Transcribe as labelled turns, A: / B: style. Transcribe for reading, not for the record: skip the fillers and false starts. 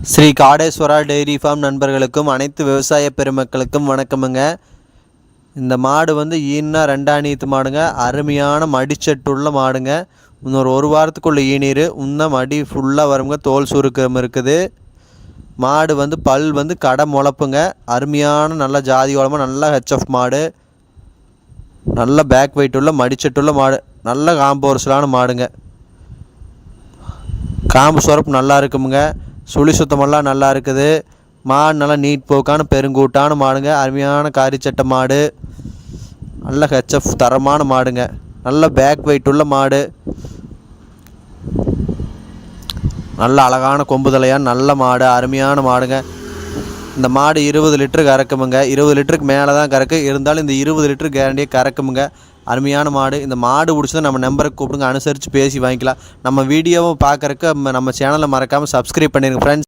A: Sri Kadeswara dairy farm நண்பர்களுக்கும் அனைத்து விவசாய பெருமக்களுக்கும் வணக்கமுங்க. இந்த மாடு வந்து ஈன்னா ரெண்டாணியத்து மாடுங்க. அருமையான மடிச்சட்டுள்ள மாடுங்க. இன்னொரு ஒரு வாரத்துக்குள்ள ஈனீர் இன்னும் மடி ஃபுல்லாக வருங்க. தோல் சுருக்கம் இருக்குது. மாடு வந்து பல் வந்து கடை முளப்புங்க. அருமையான நல்ல ஜாதி வளமாக நல்ல ஹெச்எஃப் மாடு. நல்ல பேக் வெயிட் உள்ள மடிச்சட்டுள்ள மாடு. நல்ல காம்போர்ஸ்லான மாடுங்க. காம்பு சுரப்பு நல்லா இருக்குமுங்க. சுழி சுத்தமெல்லாம் நல்லா இருக்குது. மாடு நல்லா நீட் போக்கான பெருங்கூட்டான மாடுங்க. அருமையான காரிச்சட்டை மாடு. நல்ல ஹெச்எஃப் தரமான மாடுங்க. நல்ல பேக் வெயிட் உள்ள மாடு. நல்ல அழகான கொம்புதலையான நல்ல மாடு. அருமையான மாடுங்க. இந்த மாடு 20 லிட்டரு கறக்குமுங்க. 20 லிட்டருக்கு மேலே தான் கறக்கு. இருந்தாலும் இந்த 20 லிட்டரு கேரண்டியாக கறக்குமுங்க. அருமையான மாடு. இந்த மாடு பிடிச்சதை நம்ம நம்பருக்கு கூப்பிடுங்க. அனுசரித்து பேசி வாங்கிக்கலாம். நம்ம வீடியோவை பார்க்குறக்கு நம்ம சேனலை மறக்காமல் சப்ஸ்கிரைப் பண்ணிடுங்க ஃப்ரெண்ட்ஸ்.